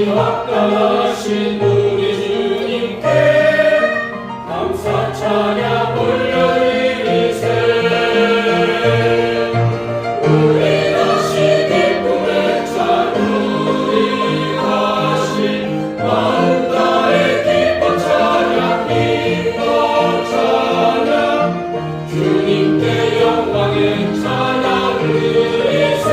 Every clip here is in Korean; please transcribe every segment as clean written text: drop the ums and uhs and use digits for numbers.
합당하신 우리 주님께 감사 찬양 올려드리세. 우리 다시 기쁨에 찬우리 다시 마음 다해 기뻐 찬양 주님께 영광의 찬양 드리세.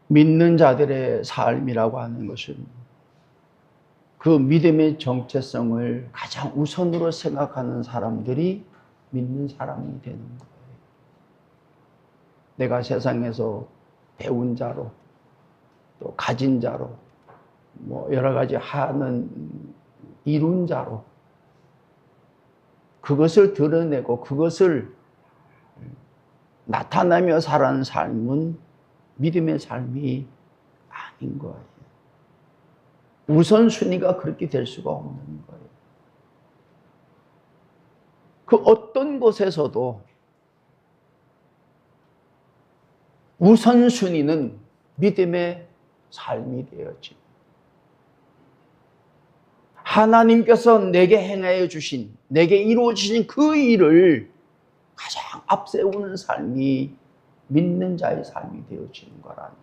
믿는 자들의 삶이라고 하는 것은 그 믿음의 정체성을 가장 우선으로 생각하는 사람들이 믿는 사람이 되는 거예요. 내가 세상에서 배운 자로 또 가진 자로 여러 가지 하는 이룬 자로 그것을 드러내고 그것을 나타내며 살아가는 삶은 믿음의 삶이 아닌 거예요. 우선순위가 그렇게 될 수가 없는 거예요. 그 어떤 곳에서도 우선순위는 믿음의 삶이 되었지. 하나님께서 내게 행하여 주신, 내게 이루어 주신 그 일을 가장 앞세우는 삶이 믿는 자의 삶이 되어지는 거라니까.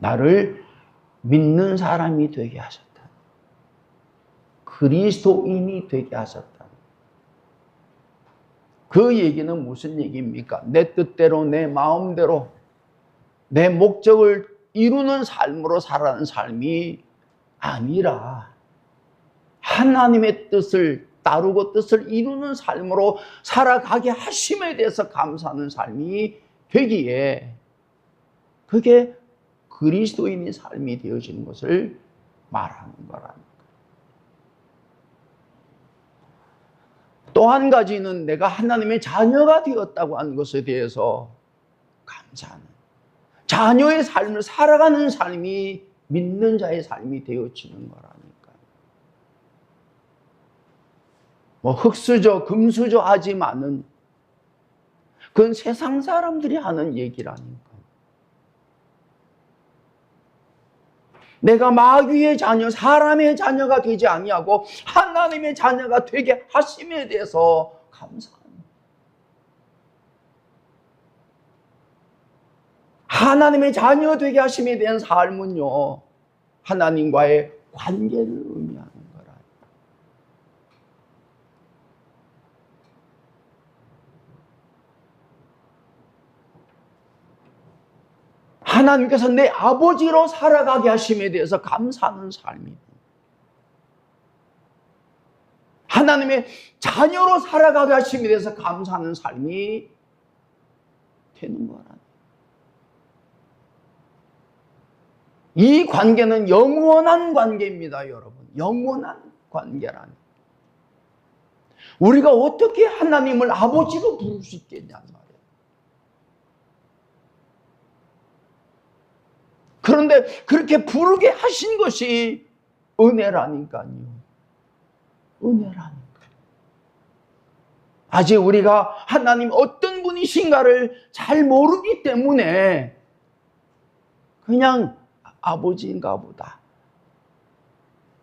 나를 믿는 사람이 되게 하셨다. 그리스도인이 되게 하셨다. 그 얘기는 무슨 얘기입니까? 내 뜻대로, 내 마음대로, 내 목적을 이루는 삶으로 살아가는 삶이 아니라 하나님의 뜻을 따르고 뜻을 이루는 삶으로 살아가게 하심에 대해서 감사하는 삶이 되기에 그게 그리스도인의 삶이 되어지는 것을 말하는 거랍니다. 또 한 가지는 내가 하나님의 자녀가 되었다고 하는 것에 대해서 감사하는, 자녀의 삶을 살아가는 삶이 믿는 자의 삶이 되어지는 거라니까. 뭐 흙수저 금수저 하지만은 그건 세상 사람들이 하는 얘기라니까. 내가 마귀의 자녀, 사람의 자녀가 되지 아니하고 하나님의 자녀가 되게 하심에 대해서 감사합니다. 하나님의 자녀 되게 하심에 대한 삶은요, 하나님과의 관계를 의미하는 거라. 하나님께서 내 아버지로 살아가게 하심에 대해서 감사하는 삶입니다. 하나님의 자녀로 살아가게 하심에 대해서 감사하는 삶이 되는 거라. 이 관계는 영원한 관계입니다, 여러분. 영원한 관계라니. 우리가 어떻게 하나님을 아버지로 부를 수 있겠냐는 말이에요. 그런데 그렇게 부르게 하신 것이 은혜라니까요. 은혜라니까. 아직 우리가 하나님 어떤 분이신가를 잘 모르기 때문에 그냥 아버지인가 보다,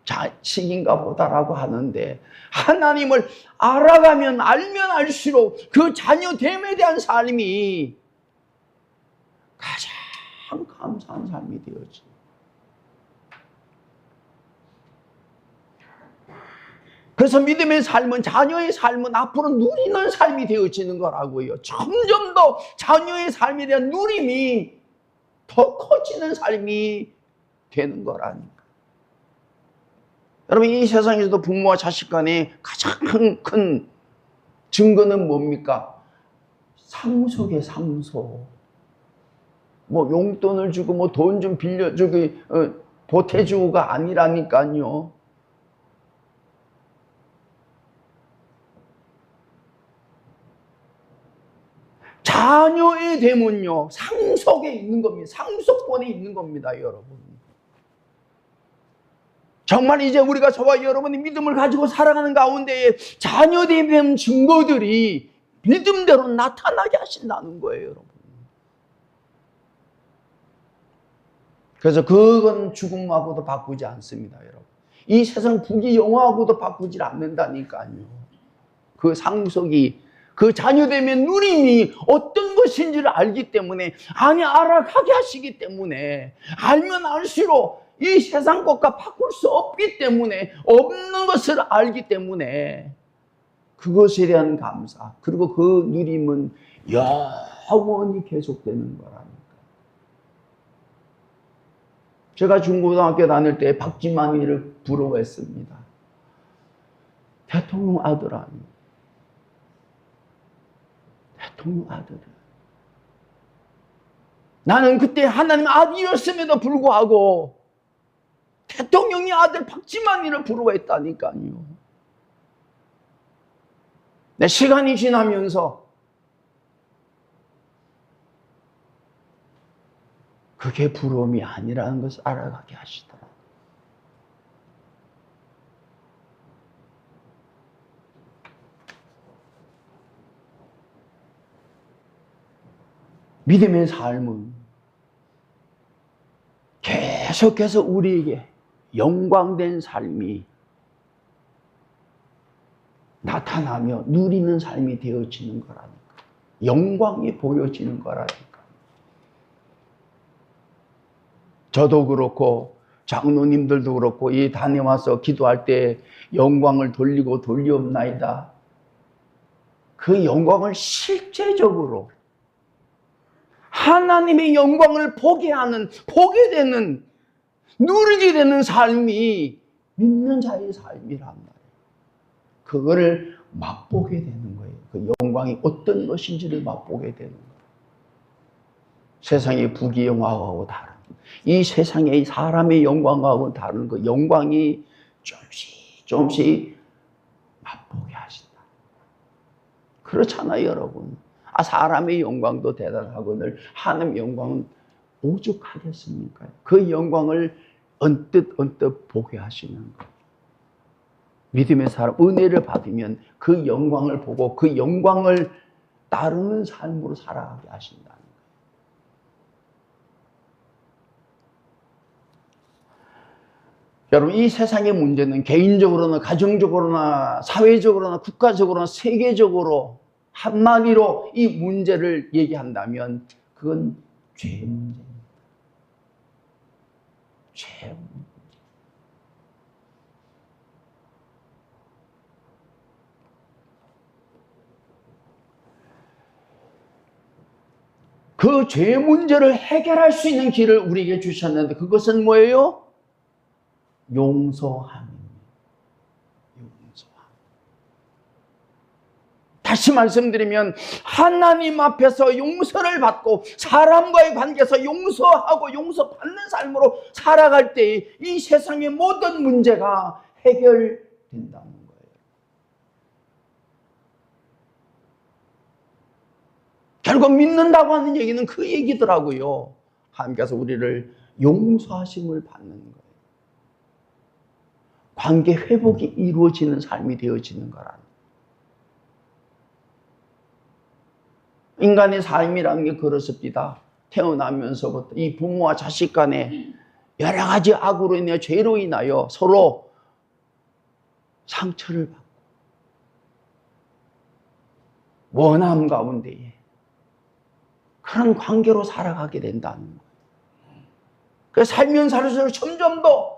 자식인가 보다라고 하는데, 하나님을 알아가면 알면 알수록 그 자녀됨에 대한 삶이 가장 감사한 삶이 되어지. 그래서 믿음의 삶은, 자녀의 삶은 앞으로 누리는 삶이 되어지는 거라고요. 점점 더 자녀의 삶에 대한 누림이 더 커지는 삶이 되는 거라니까. 여러분, 이 세상에서도 부모와 자식 간의 가장 큰 증거는 뭡니까? 상속의 상속. 뭐 용돈을 주고 뭐 돈 좀 빌려주고 보태주고가 아니라니까요. 자녀의 됨은요, 상속에 있는 겁니다. 상속권에 있는 겁니다, 여러분. 정말 이제 우리가 저와 여러분이 믿음을 가지고 살아가는 가운데에 자녀됨에 대한 증거들이 믿음대로 나타나게 하신다는 거예요, 여러분. 그래서 그건 죽음하고도 바꾸지 않습니다, 여러분. 이 세상 부귀영화하고도 바꾸지 않는다니까요. 그 상속이, 그 자녀됨의 누림이 어떤 것인지를 알기 때문에, 알아가게 하시기 때문에, 알면 알수록 이 세상 것과 바꿀 수 없기 때문에, 없는 것을 알기 때문에 그것에 대한 감사, 그리고 그 누림은 영원히 계속되는 거라니까. 제가 중고등학교 다닐 때 박지만이를 부러워했습니다. 대통령 아들 아니에요. 대통령 아들을. 나는 그때 하나님 아들이었음에도 불구하고 대통령의 아들 박지만이를 부러워했다니까요. 내 시간이 지나면서 그게 부러움이 아니라는 것을 알아가게 하시더라고요. 믿음의 삶은 계속해서 우리에게 영광된 삶이 나타나며 누리는 삶이 되어지는 거라니까. 영광이 보여지는 거라니까. 저도 그렇고 장로님들도 그렇고 이 단에 와서 기도할 때 영광을 돌리고 돌리옵나이다. 그 영광을 실제적으로 하나님의 영광을 보게 되는, 누리게 되는 삶이 믿는 자의 삶이란 말이에요. 그거를 맛보게 되는 거예요. 그 영광이 어떤 것인지를 맛보게 되는 거예요. 세상의 부귀영화하고 다른, 이 세상의 사람의 영광하고 다른 그 영광이 조금씩 맛보게 하신다. 그렇잖아요, 여러분. 사람의 영광도 대단하거늘 하나님의 영광은 오죽하겠습니까? 그 영광을 언뜻 보게 하시는 거예요. 믿음의 사람, 은혜를 받으면 그 영광을 보고 그 영광을 따르는 삶으로 살아가게 하신다는 거예요. 여러분, 이 세상의 문제는 개인적으로나 가정적으로나 사회적으로나 국가적으로나 세계적으로 한마디로 이 문제를 얘기한다면 그건 죄의 문제입니다. 죄의 문제. 그 죄의 문제를 해결할 수 있는 길을 우리에게 주셨는데 그것은 뭐예요? 용서함입니다. 용서함. 다시 말씀드리면 하나님 앞에서 용서를 받고 사람과의 관계에서 용서하고 용서받는 삶으로 살아갈 때 이 세상의 모든 문제가 해결된다는 거예요. 결국 믿는다고 하는 얘기는 그 얘기더라고요. 하나님께서 우리를 용서하심을 받는 거예요. 관계 회복이 이루어지는 삶이 되어지는 거라는. 인간의 삶이라는 게 그렇습니다. 태어나면서부터 이 부모와 자식 간에 여러 가지 악으로 인해 죄로 인하여 서로 상처를 받고 원함 가운데에 그런 관계로 살아가게 된다는 거예요. 그래서 살면 살수록 점점 더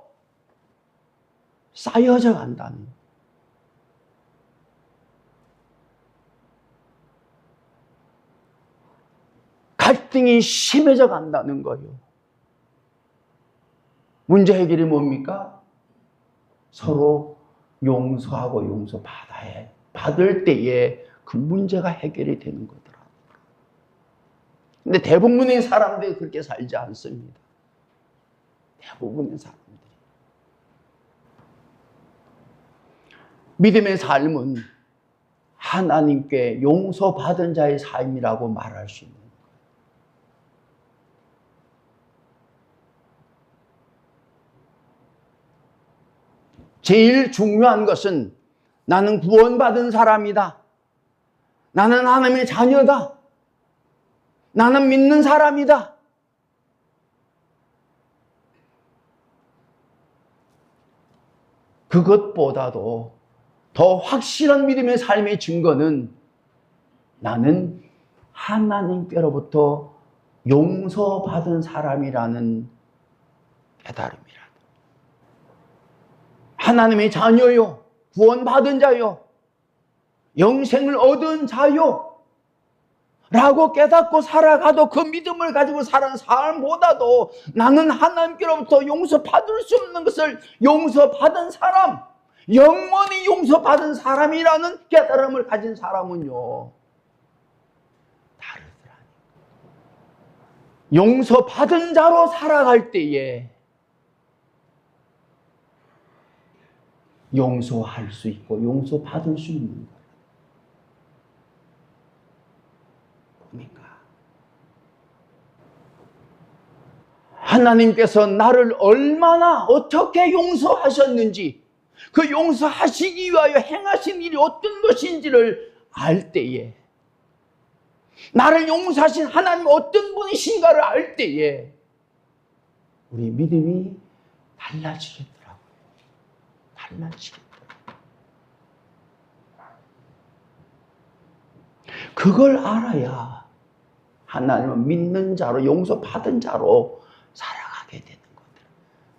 쌓여져 간다는 거예요. 갈등이 심해져 간다는 거예요. 문제 해결이 뭡니까? 서로 용서하고 받을 때에 그 문제가 해결이 되는 거더라. 근데 대부분의 사람들이 그렇게 살지 않습니다. 대부분의 사람들이. 믿음의 삶은 하나님께 용서받은 자의 삶이라고 말할 수 있는 거예요. 제일 중요한 것은 나는 구원받은 사람이다. 나는 하나님의 자녀다. 나는 믿는 사람이다. 그것보다도 더 확실한 믿음의 삶의 증거는 나는 하나님께로부터 용서받은 사람이라는 깨달음이라. 하나님의 자녀요, 구원받은 자요, 영생을 얻은 자요 라고 깨닫고 살아가도 그 믿음을 가지고 사는 사람보다도 나는 하나님께로부터 용서받을 수 없는 것을 용서받은 사람, 영원히 용서받은 사람이라는 깨달음을 가진 사람은요 다르더라고요. 용서받은 자로 살아갈 때에 용서할 수 있고 용서받을 수 있는 거예요. 뭡니까? 하나님께서 나를 얼마나 어떻게 용서하셨는지, 그 용서하시기 위하여 행하신 일이 어떤 것인지를 알 때에, 나를 용서하신 하나님 어떤 분이신가를 알 때에 우리 믿음이 달라지겠더라고요. 달라지겠더라고요. 그걸 알아야 하나님은 믿는 자로, 용서받은 자로 살아가게 되는 거예요.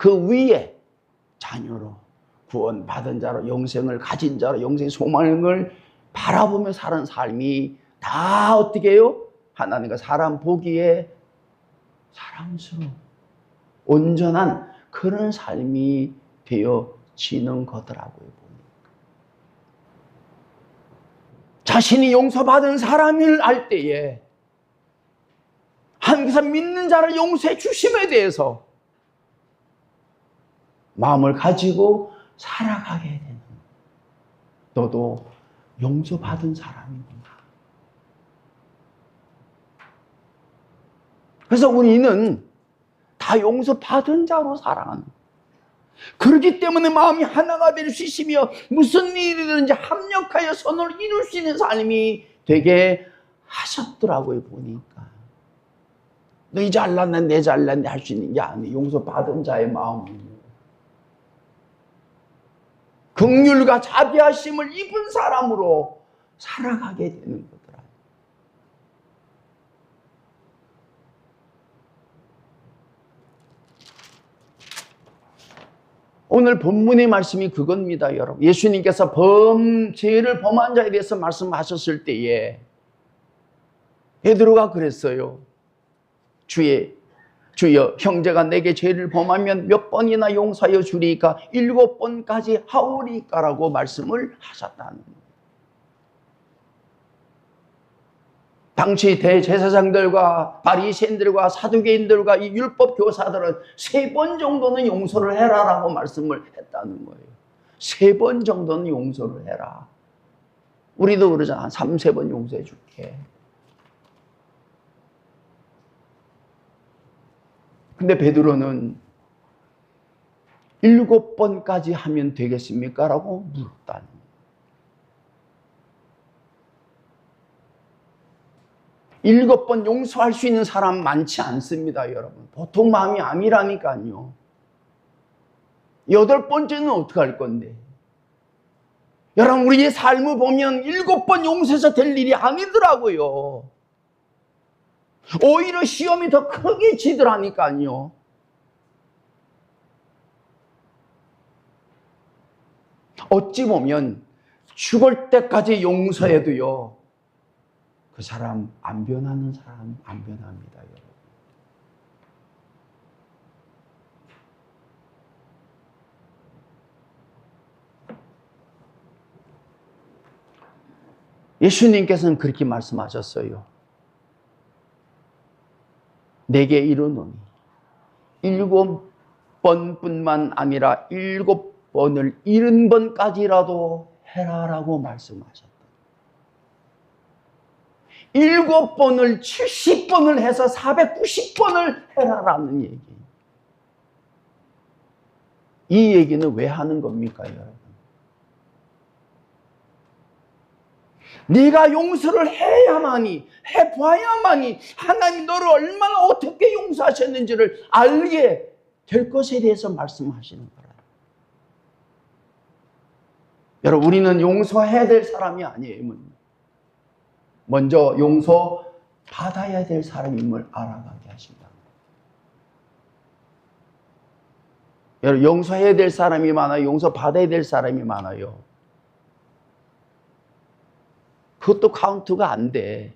그 위에 자녀로 구원받은 자로 영생을 가진 자로 영생의 소망을 바라보며 사는 삶이 다 어떻게 해요? 하나님과 사람 보기에 사랑스러운 온전한 그런 삶이 되어지는 거더라고요. 자신이 용서받은 사람을 알 때에 하나님께서 믿는 자를 용서해 주심에 대해서 마음을 가지고 살아가게 되는, 너도 용서받은 사람이구나. 그래서 우리는 다 용서받은 자로 살아가는 거예요. 그렇기 때문에 마음이 하나가 될 수 있으며 무슨 일이든지 합력하여 선을 이룰 수 있는 삶이 되게 하셨더라고요. 보니까 너희 잘났네 내 잘났네 할 수 있는 게 아니에요. 용서받은 자의 마음은 긍휼과 자비하심을 입은 사람으로 살아가게 되는 거더라고요. 오늘 본문의 말씀이 그겁니다, 여러분. 예수님께서 죄를 범한 자에 대해서 말씀하셨을 때에 베드로가 그랬어요. 주여, 형제가 내게 죄를 범하면 몇 번이나 용서하여 주리까? 7번까지 하오리까라고 말씀을 하셨다는 거예요. 당시 대제사장들과 바리새인들과 사두개인들과 이 율법 교사들은 3번 정도는 용서를 해라라고 말씀을 했다는 거예요. 3번 정도는 용서를 해라. 우리도 그러잖아. 3, 4번 용서해 줄게. 근데 베드로는 7번까지 하면 되겠습니까? 라고 물었다는 거예요. 7번 용서할 수 있는 사람 많지 않습니다, 여러분. 보통 마음이 아니라니까요. 8번째는 어떻게 할 건데? 여러분, 우리의 삶을 보면 7번 용서해서 될 일이 아니더라고요. 오히려 시험이 더 크게 지더라니까요. 어찌 보면 죽을 때까지 용서해도요, 그 사람 안 변하는 사람 안 변합니다, 여러분. 예수님께서는 그렇게 말씀하셨어요. 내게 이르노니 7번뿐만 아니라 7번을 70번까지라도 해라라고 말씀하셨다. 7번을 70번을 해서 490번을 해라라는 얘기. 이 얘기는 왜 하는 겁니까, 여러분? 네가 용서를 해야만이, 해봐야만이 하나님 너를 얼마나 어떻게 용서하셨는지를 알게 될 것에 대해서 말씀하시는 거예요. 여러분, 우리는 용서해야 될 사람이 아니에요. 먼저 용서받아야 될 사람임을 알아가게 하신다. 여러분, 용서해야 될 사람이 많아요? 용서받아야 될 사람이 많아요? 그것도 카운트가 안 돼.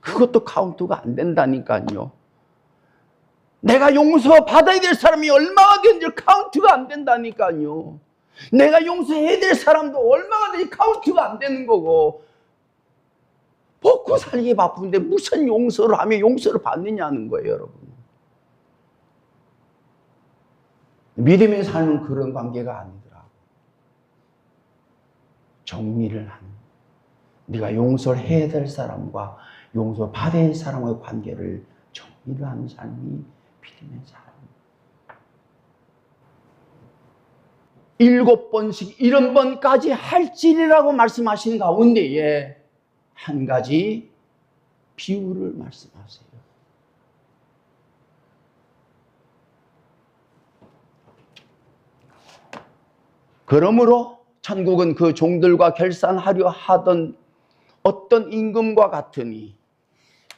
그것도 카운트가 안 된다니까요. 내가 용서받아야 될 사람이 얼마나 되는지 카운트가 안 된다니까요. 내가 용서해야 될 사람도 얼마나 되는지 카운트가 안 되는 거고, 먹고 살기 바쁜데 무슨 용서를 하면 용서를 받느냐는 거예요, 여러분. 믿음의 삶은 그런 관계가 아니더라고. 정리를 하는, 네가 용서를 해야 될 사람과 용서받아야 할 사람과의 관계를 정리를 하는 삶이 믿음의 삶. 7번씩 70번까지 할지라고 말씀하시는 가운데에 한 가지 비유를 말씀하세요. 그러므로 천국은 그 종들과 결산하려 하던 어떤 임금과 같으니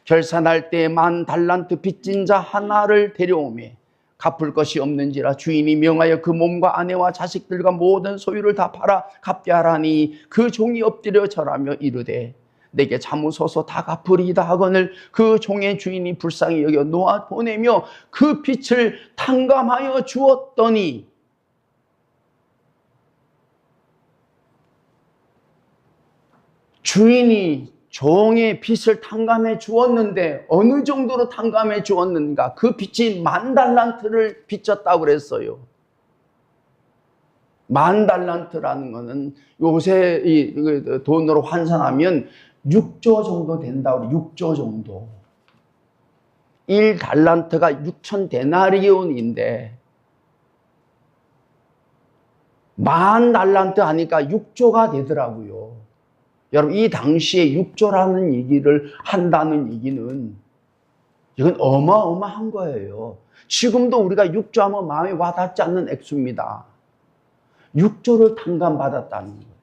결산할 때 10,000달란트 빚진 자 하나를 데려오매 갚을 것이 없는지라 주인이 명하여 그 몸과 아내와 자식들과 모든 소유를 다 팔아 갚게 하라니 그 종이 엎드려 절하며 이르되 내게 자무소서 다 갚으리이다 하거늘 그 종의 주인이 불쌍히 여겨 놓아 보내며 그 빚을 탕감하여 주었더니 주인이 종의 빚을 탕감해 주었는데 어느 정도로 탕감해 주었는가? 그 빚이 10,000달란트를 빚졌다고 그랬어요. 10,000달란트라는 것은 요새 이 돈으로 환산하면 6조 정도 된다고 그래요. 6조 정도. 1달란트가 6,000데나리온인데 10,000달란트 하니까 6조가 되더라고요. 여러분, 이 당시에 6조라는 얘기를 한다는 얘기는 이건 어마어마한 거예요. 지금도 우리가 6조 하면 마음에 와닿지 않는 액수입니다. 6조를 탕감받았다는 거예요.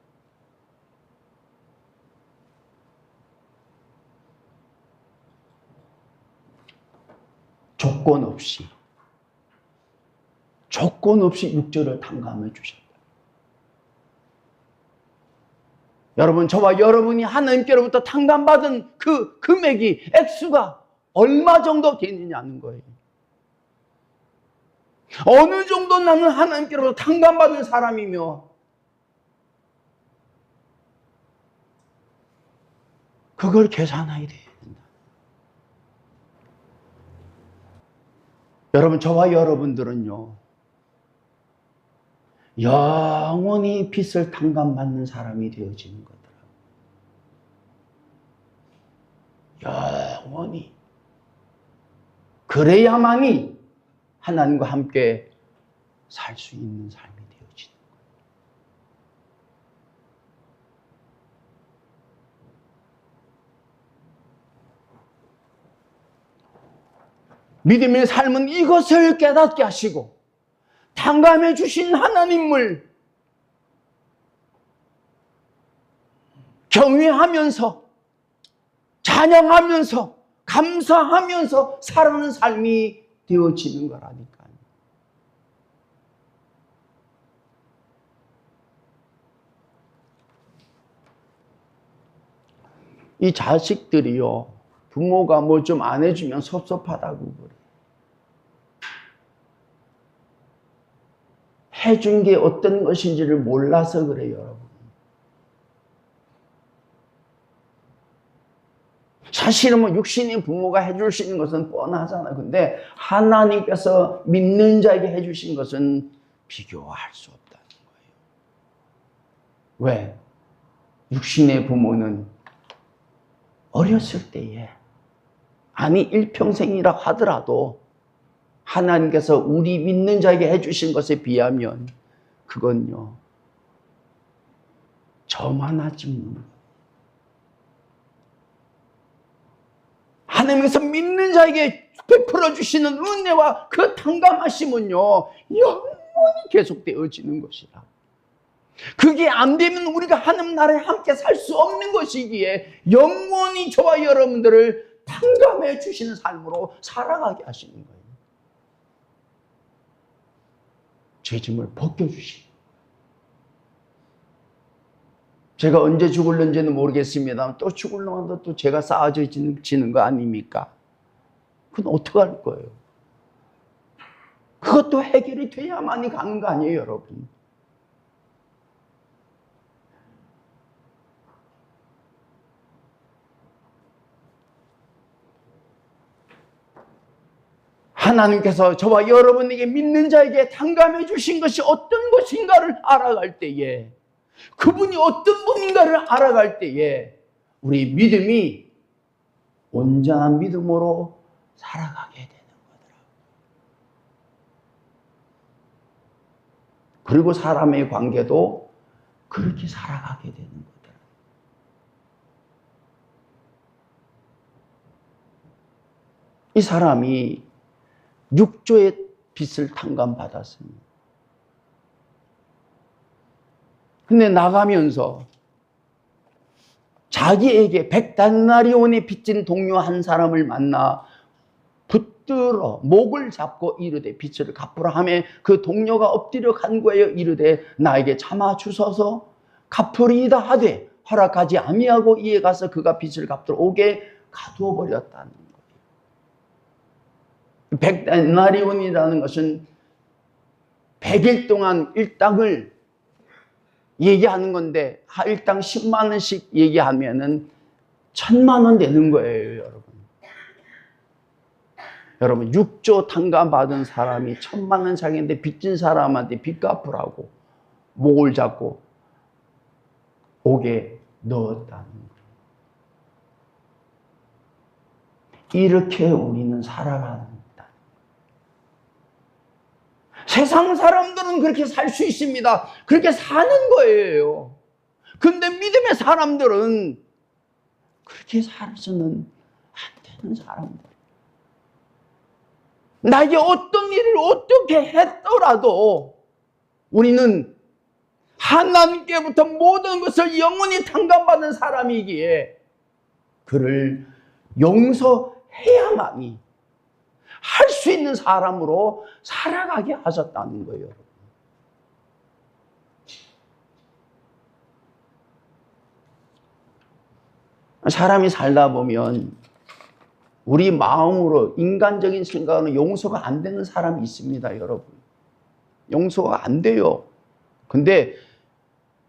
조건 없이 6조를 탕감해 주셨다. 여러분, 저와 여러분이 하나님께로부터 탕감받은 그 금액이 액수가 얼마 정도 되느냐는 거예요. 어느 정도 나는 하나님께로부터 탕감받은 사람이며 그걸 계산해야 돼요. 여러분, 저와 여러분들은요, 영원히 빚을 탕감받는 사람이 되어지는 거더라고요. 영원히. 그래야만이 하나님과 함께 살 수 있는 삶이 되어지는 거예요. 믿음의 삶은 이것을 깨닫게 하시고 탕감해 주신 하나님을 경외하면서 찬양하면서 감사하면서 살아가는 삶이 되어지는 거라니까요. 이 자식들이요, 부모가 뭐 좀 안 해주면 섭섭하다고 그래. 해준 게 어떤 것인지를 몰라서 그래요, 여러분. 사실은 뭐 육신의 부모가 해줄 수 있는 것은 뻔하잖아요. 근데 하나님께서 믿는 자에게 해주신 것은 비교할 수 없다는 거예요. 왜? 육신의 부모는 어렸을 때에, 아니 일평생이라 하더라도 하나님께서 우리 믿는 자에게 해주신 것에 비하면 그건요, 저만하지. 하나님께서 믿는 자에게 베풀어 주시는 은혜와 그 탕감하심은요, 영원히 계속되어지는 것이라. 그게 안 되면 우리가 하나님 나라에 함께 살 수 없는 것이기에 영원히 저와 여러분들을 탕감해 주시는 삶으로 살아가게 하시는 거예요. 죄짐을 벗겨주시고. 제가 언제 죽을는지는 모르겠습니다. 또 죽을려면 또 제가 쌓아지는 거 아닙니까? 그건 어떡할 거예요? 그것도 해결이 돼야만이 가는 거 아니에요, 여러분? 하나님께서 저와 여러분에게 믿는 자에게 탕감해 주신 것이 어떤 것인가를 알아갈 때에, 그분이 어떤 분인가를 알아갈 때에 우리 믿음이 온전한 믿음으로 살아가게 되는 거더라고요. 그리고 사람의 관계도 그렇게 살아가게 되는 거더라고요. 이 사람이 6조의 빚을 탕감받았습니다. 근데 나가면서 자기에게 100데나리온의 빚진 동료 한 사람을 만나 붙들어 목을 잡고 이르되 빚을 갚으라 하매 그 동료가 엎드려 간구하여 이르되 나에게 참아 주소서 갚으리이다 하되 허락하지 아니하고 이에 가서 그가 빚을 갚도록 오게 가두어 버렸다는 거예요. 백데나리온이라는 것은 100일 동안 일당을 얘기하는 건데 일당 10만 원씩 얘기하면은 1000만 원 되는 거예요, 여러분. 여러분 6조 탕감 받은 사람이 1000만 원 자기한테 빚진 사람한테 빚 갚으라고 목을 잡고 옥에 넣었다는 거예요. 이렇게 우리는 살아가는 세상 사람들은 그렇게 살 수 있습니다. 그렇게 사는 거예요. 근데 믿음의 사람들은 그렇게 살아서는 안 되는 사람들. 나에게 어떤 일을 어떻게 했더라도 우리는 하나님께부터 모든 것을 영원히 탕감받은 사람이기에 그를 용서해야만이 할 수 있는 사람으로 살아가게 하셨다는 거예요. 사람이 살다 보면 우리 마음으로 인간적인 생각으로 용서가 안 되는 사람이 있습니다, 여러분. 용서가 안 돼요. 근데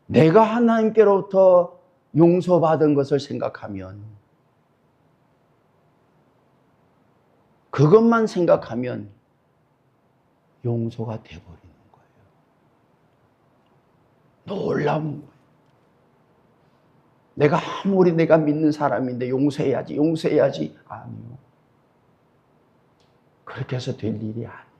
내가 하나님께로부터 용서받은 것을 생각하면 그것만 생각하면 용서가 돼버리는 거예요. 놀라운 거예요. 내가 아무리 내가 믿는 사람인데 용서해야지. 아니요. 그렇게 해서 될 일이 아니에요.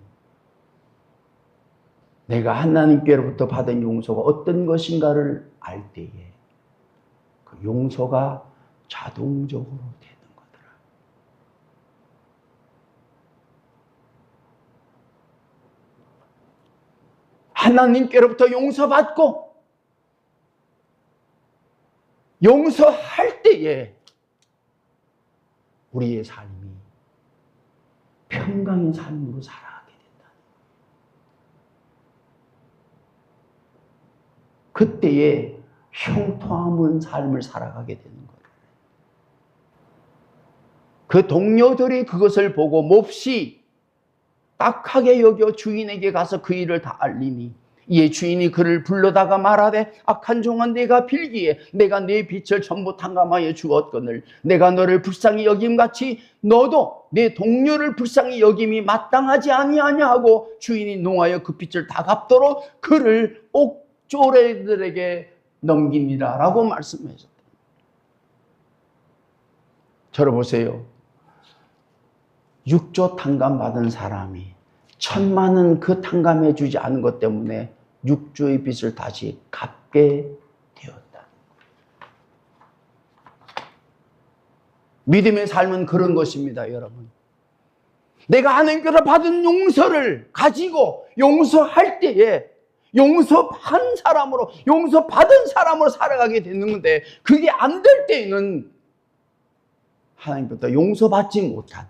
내가 하나님께로부터 받은 용서가 어떤 것인가를 알 때에 그 용서가 자동적으로 되는 거더라. 하나님께로부터 용서받고 용서할 때에 우리의 삶이 평강의 삶으로 살아가게 된다. 그때에 형통함은 삶을 살아가게 되는 거예요. 그 동료들이 그것을 보고 몹시 딱하게 여겨 주인에게 가서 그 일을 다 알리니 이에 주인이 그를 불러다가 말하되 악한 종아 내가 빌기에 내가 네 빚을 전부 탕감하여 주었거늘 내가 너를 불쌍히 여김같이 너도 내 동료를 불쌍히 여김이 마땅하지 아니하냐 하고 주인이 농하여 그 빚을 다 갚도록 그를 옥조래들에게 넘기니라 라고 말씀하셨다. 저를 보세요. 6조 탕감 받은 사람이 1000만 원 그 탕감해 주지 않은 것 때문에 6조의 빚을 다시 갚게 되었다. 믿음의 삶은 그런 것입니다, 여러분. 내가 하나님께서 받은 용서를 가지고 용서할 때에 용서한 사람으로, 용서받은 사람으로 살아가게 되는 건데 그게 안 될 때에는 하나님께서 용서받지 못한,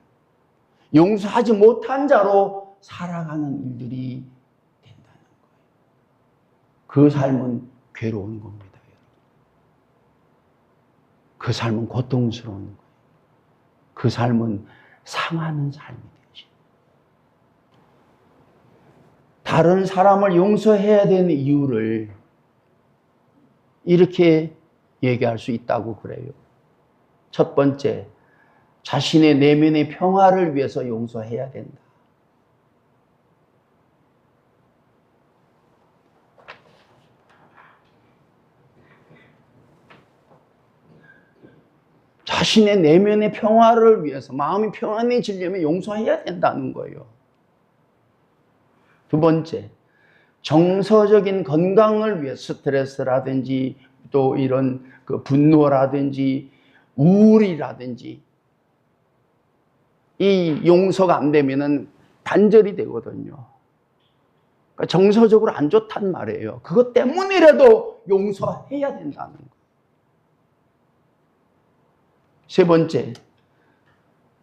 용서하지 못한 자로 살아가는 일들이 된다는 거예요. 그 삶은 괴로운 겁니다. 그 삶은 고통스러운 거예요. 그 삶은 상하는 삶이 되죠. 다른 사람을 용서해야 되는 이유를 이렇게 얘기할 수 있다고 그래요. 첫 번째, 자신의 내면의 평화를 위해서 용서해야 된다. 자신의 내면의 평화를 위해서 마음이 평안해지려면 용서해야 된다는 거예요. 두 번째, 정서적인 건강을 위해 스트레스라든지 또 이런 그 분노라든지 우울이라든지 이 용서가 안 되면은 단절이 되거든요. 그러니까 정서적으로 안 좋단 말이에요. 그것 때문이라도 용서해야 된다는 거예요. 세 번째,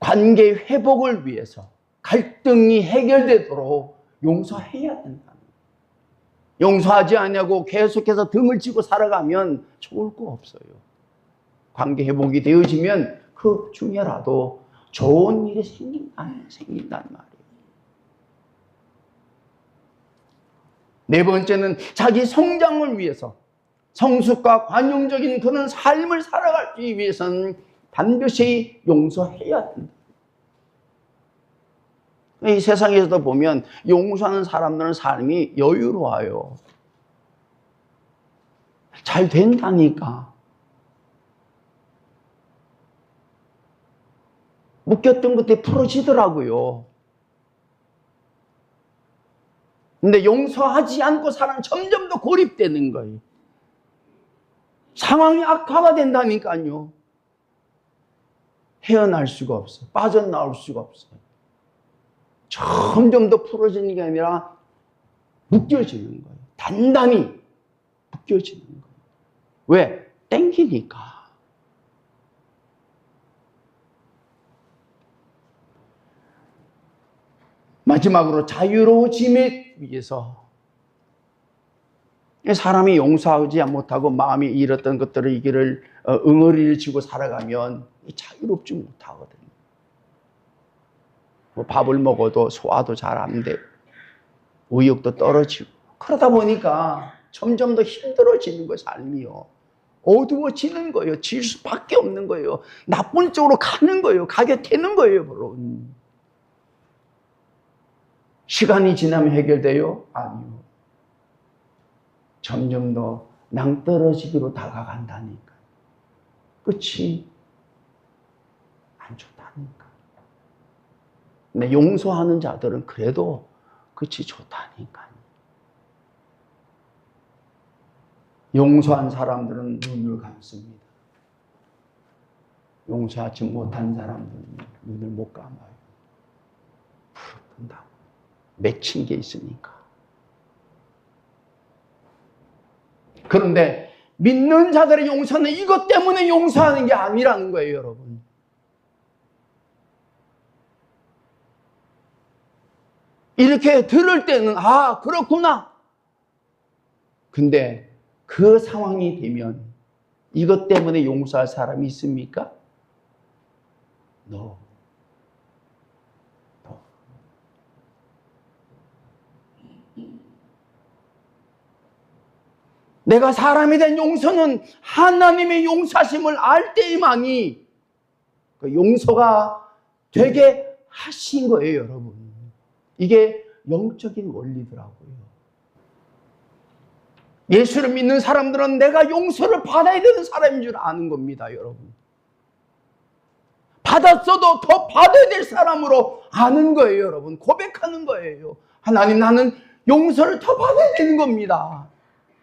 관계 회복을 위해서 갈등이 해결되도록 용서해야 된다. 용서하지 않냐고 계속해서 등을 쥐고 살아가면 좋을 거 없어요. 관계 회복이 되어지면 그 중에라도 좋은 일이 생긴단 말이에요. 네 번째는 자기 성장을 위해서 성숙과 관용적인 그런 삶을 살아가기 위해서는 반드시 용서해야 된다. 이 세상에서도 보면 용서하는 사람들은 삶이 여유로워요. 잘 된다니까. 묶였던 것들이 풀어지더라고요. 근데 용서하지 않고 사람 점점 더 고립되는 거예요. 상황이 악화가 된다니까요. 헤어날 수가 없어. 빠져나올 수가 없어요. 점점 더 풀어지는 게 아니라 묶여지는 거예요. 단단히 묶여지는 거예요. 왜? 땡기니까. 마지막으로 자유로워짐에 위해서 사람이 용서하지 못하고 마음이 잃었던 것들을 이 길을 응어리를 쥐고 살아가면 자유롭지 못하거든요. 뭐 밥을 먹어도 소화도 잘 안 되고 의욕도 떨어지고 그러다 보니까 점점 더 힘들어지는 거예요. 삶이요. 어두워지는 거예요. 질 수밖에 없는 거예요. 나쁜 쪽으로 가는 거예요. 가게 되는 거예요. 물론. 시간이 지나면 해결돼요? 아니요. 점점 더 낭떠러지기로 다가간다니까. 끝이 안 좋다니까. 근데 용서하는 자들은 그래도 끝이 좋다니까요. 용서한 사람들은 눈을 감습니다. 용서하지 못한 사람들은 눈을 못 감아요. 부럽다. 맺힌 게 있으니까. 그런데 믿는 자들의 용서는 이것 때문에 용서하는 게 아니라는 거예요, 여러분. 이렇게 들을 때는 아, 그렇구나. 근데 그 상황이 되면 이것 때문에 용서할 사람이 있습니까? No. 내가 사람이 된 용서는 하나님의 용서하심을 알 때만이 그 용서가 되게 하신 거예요, 여러분. 이게 영적인 원리더라고요. 예수를 믿는 사람들은 내가 용서를 받아야 되는 사람인 줄 아는 겁니다, 여러분. 받았어도 더 받아야 될 사람으로 아는 거예요, 여러분. 고백하는 거예요. 하나님, 나는 용서를 더 받아야 되는 겁니다.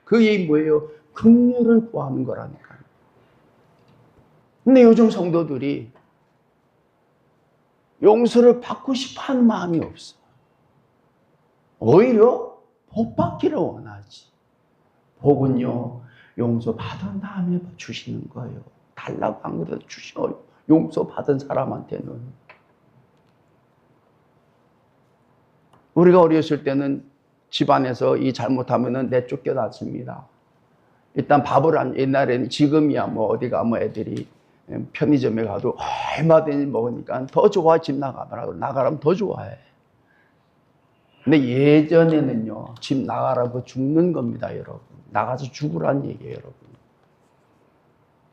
그게 뭐예요? 긍휼을 구하는 거라니까요. 근데 요즘 성도들이 용서를 받고 싶어 하는 마음이 없어. 오히려 복 받기를 원하지. 복은요, 용서 받은 다음에 주시는 거예요. 달라고 안 그래도 주셔요. 용서 받은 사람한테는. 우리가 어렸을 때는 집안에서 이 잘못하면은 내쫓겨났습니다. 일단 밥을 옛날에는 지금이야 뭐 어디가 뭐 애들이 편의점에 가도 얼마든지 먹으니까 더 좋아. 집 나가라면 더 좋아해. 근데 예전에는요, 집 나가라고 죽는 겁니다, 여러분. 나가서 죽으라는 얘기예요, 여러분.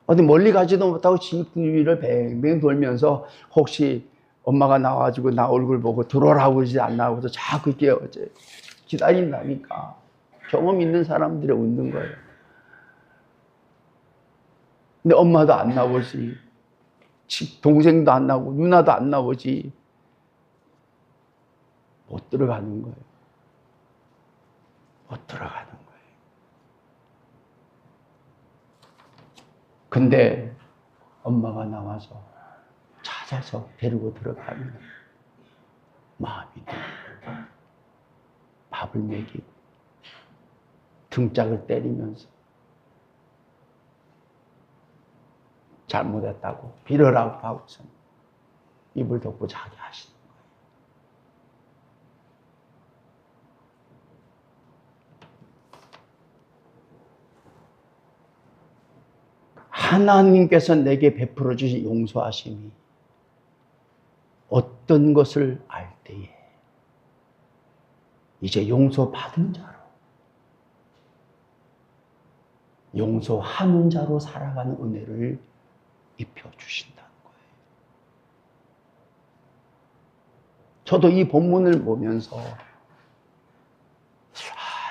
어디 멀리 가지도 못하고 집 위를 뱅뱅 돌면서 혹시 엄마가 나와가지고 나 얼굴 보고 들어오라고 그러지 않나 하고서 자꾸 이렇게 어제 기다린다니까. 경험 있는 사람들이 웃는 거예요. 근데 엄마도 안 나오지. 동생도 안 나오고 누나도 안 나오지. 못 들어가는 거예요. 못 들어가는 거예요. 근데 엄마가 나와서 찾아서 데리고 들어가면 마음이 들어요. 밥을 먹이고 등짝을 때리면서 잘못했다고 빌어라고 하고서 입을 덮고 자게 하시는 거예요. 하나님께서 내게 베풀어 주신 용서하심이 어떤 것을 알 때에 이제 용서받은 자로, 용서하는 자로 살아가는 은혜를 입혀주신다는 거예요. 저도 이 본문을 보면서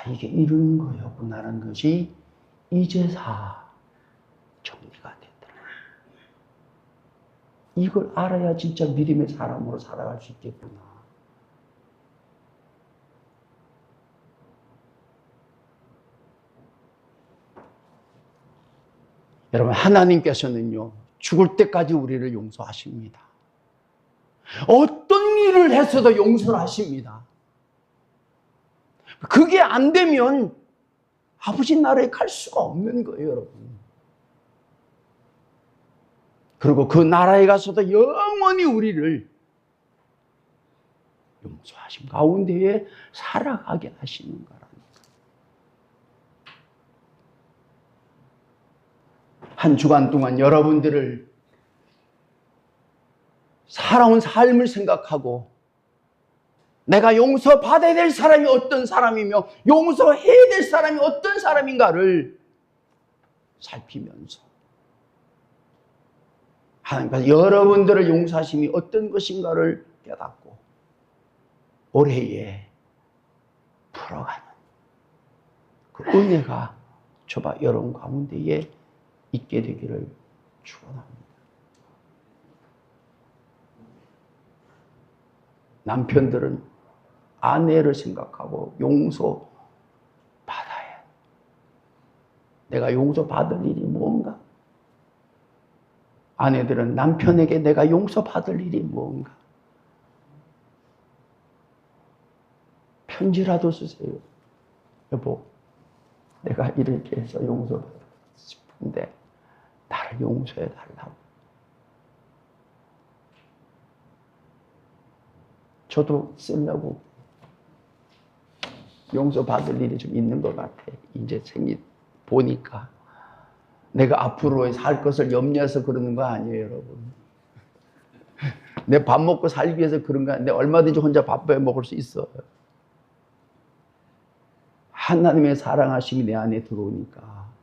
이게 이런 거였구나라는 것이 이제사 정리가 됐더라. 이걸 알아야 진짜 믿음의 사람으로 살아갈 수 있겠구나. 여러분, 하나님께서는요, 죽을 때까지 우리를 용서하십니다. 어떤 일을 했어도 용서를 하십니다. 그게 안 되면 아버지 나라에 갈 수가 없는 거예요, 여러분. 그리고 그 나라에 가서도 영원히 우리를 용서하심 가운데에 살아가게 하시는 거라는 거예요. 한 주간 동안 여러분들을 살아온 삶을 생각하고 내가 용서받아야 될 사람이 어떤 사람이며 용서해야 될 사람이 어떤 사람인가를 살피면서 하나님께서 여러분들의 용서하심이 어떤 것인가를 깨닫고 올해에 풀어가는 그 은혜가 저와 여러분 가운데에 있게 되기를 축원합니다. 남편들은 아내를 생각하고 용서받아야 해. 내가 용서받을 일이 뭔가? 아내들은 남편에게 내가 용서받을 일이 뭔가? 편지라도 쓰세요. 여보, 내가 이렇게 해서 용서받고 싶은데 나를 용서해 달라고. 저도 쓰려고 용서받을 일이 좀 있는 것 같아. 이제 보니까 내가 앞으로 살 것을 염려해서 그러는 거 아니에요, 여러분. 내 밥 먹고 살기 위해서 그런 거 아니에요. 내가 얼마든지 혼자 밥 해 먹을 수 있어요. 하나님의 사랑하심이 내 안에 들어오니까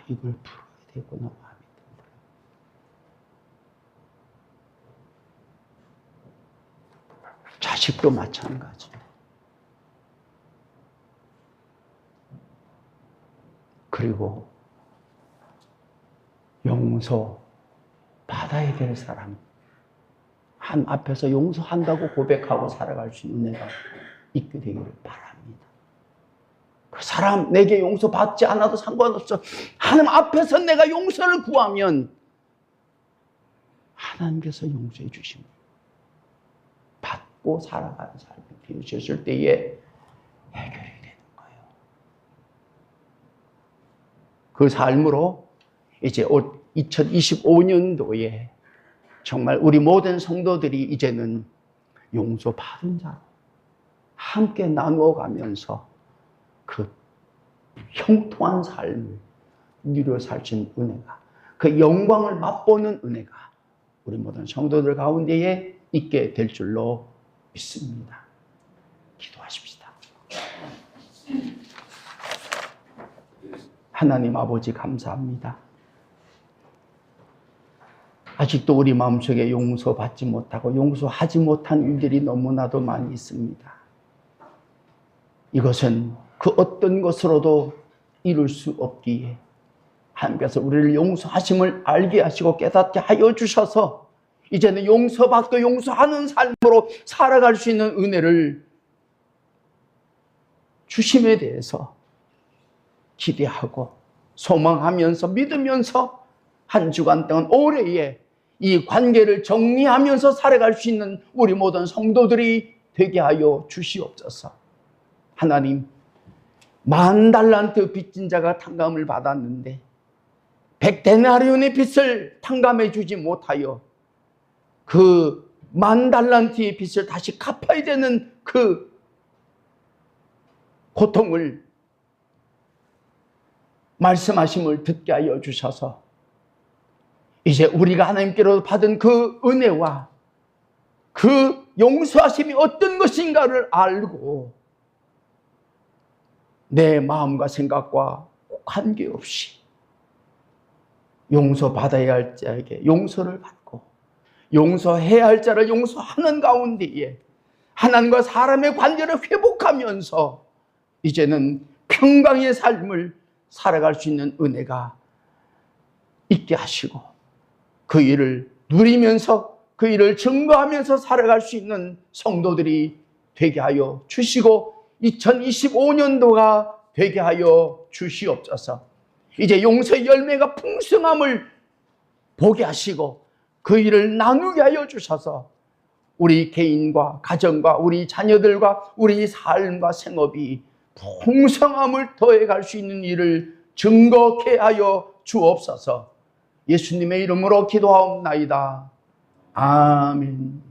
이걸 풀어야 되구나 마음이 듭니다. 자식도 마찬가지. 그리고 용서 받아야 될 사람, 한 앞에서 용서한다고 고백하고 살아갈 수 있는 은혜가 있게 되기를 바랍니다. 그 사람 내게 용서받지 않아도 상관없어. 하나님 앞에서 내가 용서를 구하면 하나님께서 용서해 주시면 받고 살아가는 삶을 비우셨을 때에 해결이 되는 거예요. 그 삶으로 이제 2025년도에 정말 우리 모든 성도들이 이제는 용서받은 자로 함께 나누어가면서 그 형통한 삶을 누려 살 수 있는 은혜가, 그 영광을 맛보는 은혜가 우리 모든 성도들 가운데에 있게 될 줄로 믿습니다. 기도하십시다. 하나님 아버지 감사합니다. 아직도 우리 마음속에 용서받지 못하고 용서하지 못한 일들이 너무나도 많이 있습니다. 이것은 그 어떤 것으로도 이룰 수 없기에 하나님께서 우리를 용서하심을 알게 하시고 깨닫게 하여 주셔서 이제는 용서받고 용서하는 삶으로 살아갈 수 있는 은혜를 주심에 대해서 기대하고 소망하면서 믿으면서 한 주간 동안 올해에 이 관계를 정리하면서 살아갈 수 있는 우리 모든 성도들이 되게 하여 주시옵소서. 하나님, 10,000달란트 빚진 자가 탕감을 받았는데 100데나리온의 빚을 탕감해 주지 못하여 그 10,000달란트의 빚을 다시 갚아야 되는 그 고통을 말씀하심을 듣게 하여 주셔서 이제 우리가 하나님께로 받은 그 은혜와 그 용서하심이 어떤 것인가를 알고 내 마음과 생각과 관계없이 용서받아야 할 자에게 용서를 받고 용서해야 할 자를 용서하는 가운데에 하나님과 사람의 관계를 회복하면서 이제는 평강의 삶을 살아갈 수 있는 은혜가 있게 하시고 그 일을 누리면서 그 일을 증거하면서 살아갈 수 있는 성도들이 되게 하여 주시고 2025년도가 되게 하여 주시옵소서. 이제 용서의 열매가 풍성함을 보게 하시고 그 일을 나누게 하여 주셔서 우리 개인과 가정과 우리 자녀들과 우리 삶과 생업이 풍성함을 더해갈 수 있는 일을 증거케 하여 주옵소서. 예수님의 이름으로 기도하옵나이다. 아멘.